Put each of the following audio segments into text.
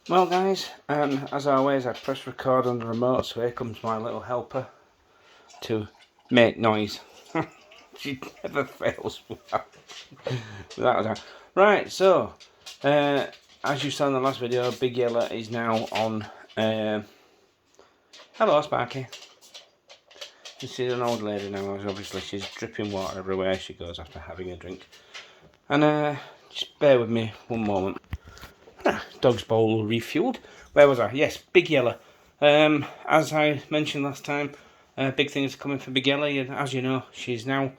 Well guys, as always I press record on the remote, so here comes my little helper to make noise. She never fails without that. Right, so as you saw in the last video, Big Yellow is now on hello Sparky. She's an old lady now, obviously she's dripping water everywhere she goes after having a drink. And just bear with me one moment. Dog's bowl refueled. Where was I? Yes, Big Yellow. As I mentioned last time, big things coming for Big Yellow, and as you know, she's now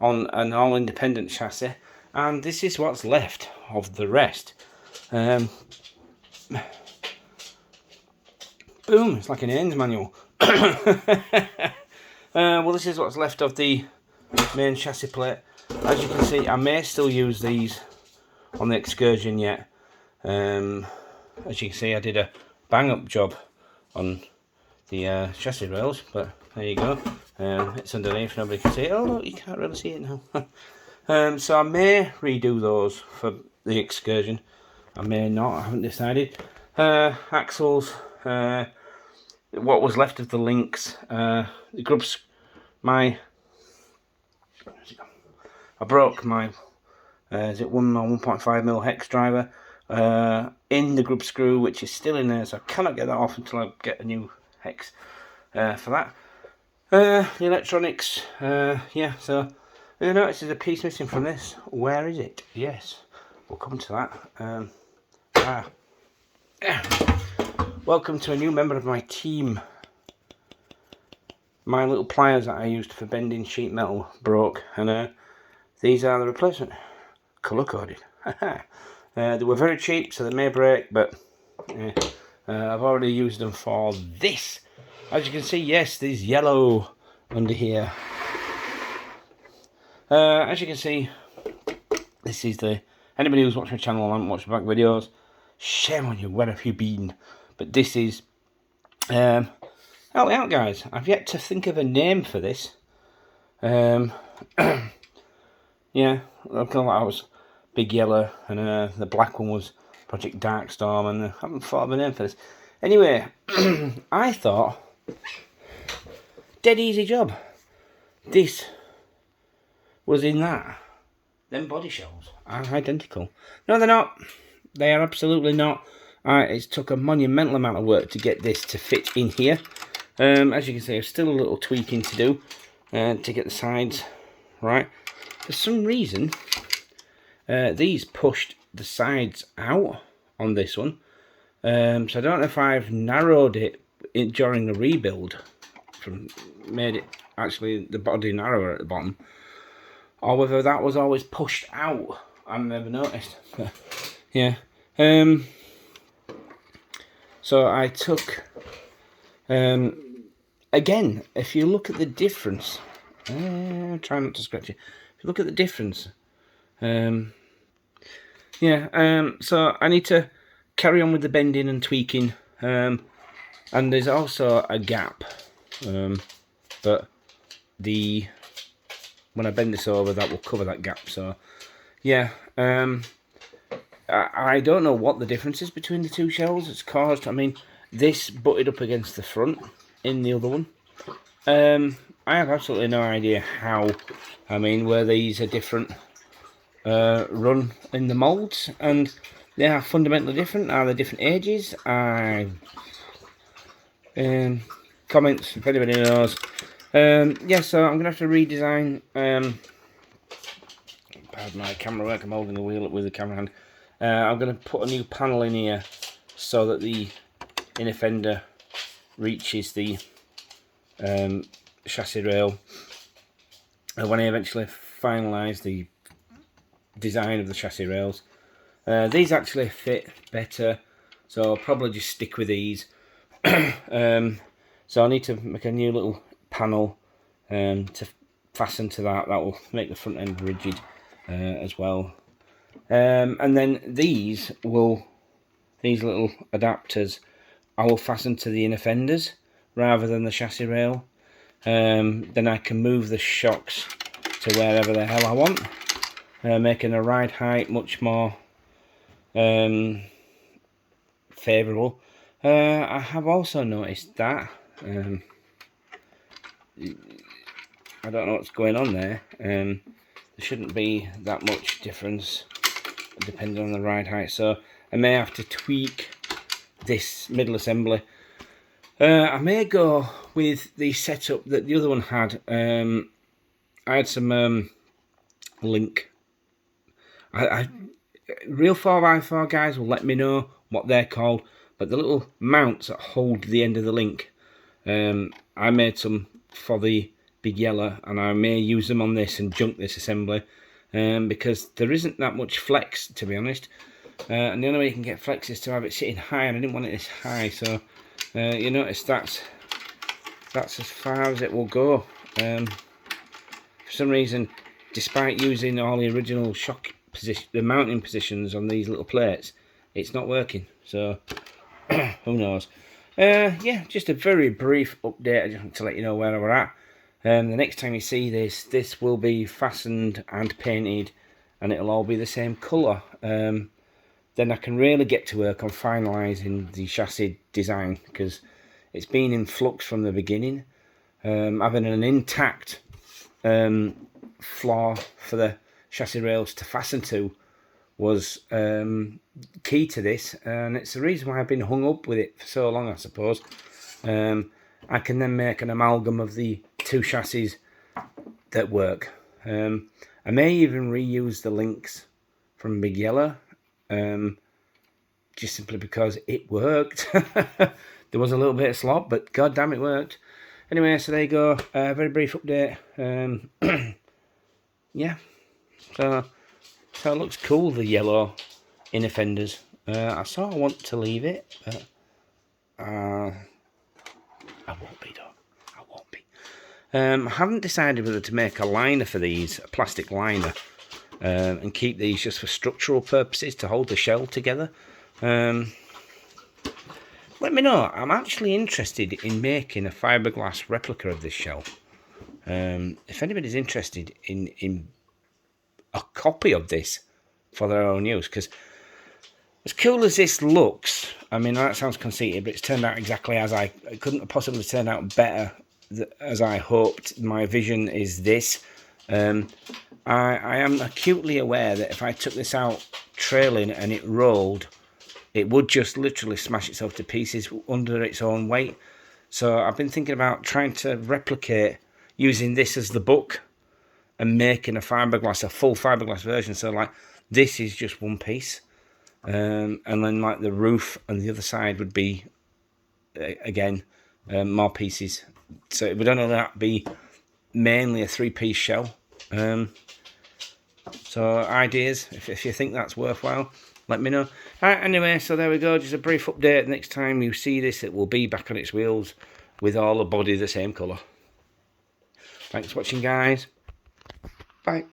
on an all-independent chassis, and this is what's left of the rest. Boom, it's like an Ains manual. Well, this is what's left of the main chassis plate. As you can see, I may still use these on the Excursion yet. As you can see, I did a bang-up job on the chassis rails, but there you go. It's underneath, nobody can see it. Oh look, you can't really see it now. So I may redo those for the Excursion. I may not, I haven't decided. Axles, what was left of the links, the grubs, I broke my, is it 1 or 1.5mm hex driver in the grub screw, which is still in there, so I cannot get that off until I get a new hex for that. The electronics, yeah, so you notice there's a piece missing from this. Where is it? Yes, we'll come to that. Welcome to a new member of my team. My little pliers that I used for bending sheet metal broke, and these are the replacement, colour coded. They were very cheap, so they may break, but I've already used them for this. As you can see, yes, there's yellow under here. As you can see, this is the, anybody who's watching my channel and hasn't watched back videos, shame on you, where have you been? But this is, help me out guys, I've yet to think of a name for this. Yeah, I call that was Big Yellow, and the black one was Project Darkstorm, and I haven't thought of a name for this. Anyway, I thought, dead easy job. This was in that. Them body shells are identical. No, they're not. They are absolutely not. It took a monumental amount of work to get this to fit in here. As you can see, there's still a little tweaking to do to get the sides right. For some reason, these pushed the sides out on this one. So I don't know if I've narrowed it during the rebuild, made it actually the body narrower at the bottom, or whether that was always pushed out. I've never noticed. But, yeah. So I took, again, if you look at the difference, try not to scratch it. If you look at the difference, yeah, so I need to carry on with the bending and tweaking, and there's also a gap, but when I bend this over, that will cover that gap. So yeah, I don't know what the difference is between the two shells. It's caused, I mean, this butted up against the front in the other one. I have absolutely no idea how. I mean, where these are different run in the moulds, and they are fundamentally different. Are they different ages? Comments if anybody knows. Yeah, so I'm gonna have to redesign. Pardon my camera work. I'm holding the wheel up with the camera hand. I'm gonna put a new panel in here so that the inner fender reaches the chassis rail. When I eventually finalise the design of the chassis rails, these actually fit better, so I'll probably just stick with these. So I need to make a new little panel to fasten to that. That will make the front end rigid as well. And then these little adapters I will fasten to the inner fenders rather than the chassis rail. Then I can move the shocks to wherever the hell I want, making a ride height much more favourable. I have also noticed that I don't know what's going on there. There shouldn't be that much difference depending on the ride height, so I may have to tweak this middle assembly. I may go with the setup that the other one had. I had some link. Real 4x4 guys will let me know what they're called, but the little mounts that hold the end of the link, I made some for the big yellow, and I may use them on this and junk this assembly, because there isn't that much flex, to be honest, and the only way you can get flex is to have it sitting high, and I didn't want it this high, so you notice that's as far as it will go. For some reason, despite using all the original shock position, the mounting positions on these little plates, it's not working, so who knows. Yeah, just a very brief update. I just want to let you know where we're at. The next time you see this will be fastened and painted, and it'll all be the same colour. Then I can really get to work on finalising the chassis design, because it's been in flux from the beginning. Having an intact floor for the chassis rails to fasten to was key to this, and it's the reason why I've been hung up with it for so long, I suppose. I can then make an amalgam of the two chassis that work. I may even reuse the links from Big Yellow, just simply because it worked. There was a little bit of slop, but god damn it worked. Anyway, so there you go, very brief update. Yeah, so it looks cool, the yellow inner fenders. I sort of want to leave it, but I won't be, though. I won't be. I haven't decided whether to make a liner for these, a plastic liner, and keep these just for structural purposes to hold the shell together. Let me know. I'm actually interested in making a fiberglass replica of this shell. If anybody's interested in a copy of this for their own use, because as cool as this looks, I mean, that sounds conceited, but it's turned out exactly as it couldn't possibly turn out better as I hoped. My vision is this. I am acutely aware that if I took this out trailing and it rolled, it would just literally smash itself to pieces under its own weight. So I've been thinking about trying to replicate using this as the book and making a full fiberglass version. So like this is just one piece, and then like the roof and the other side would be again more pieces. So it would only be mainly a 3-piece shell. So ideas, if you think that's worthwhile, let me know. Anyway, so there we go, just a brief update. Next time you see this, it will be back on its wheels with all the body the same colour. Thanks for watching, guys. Bye.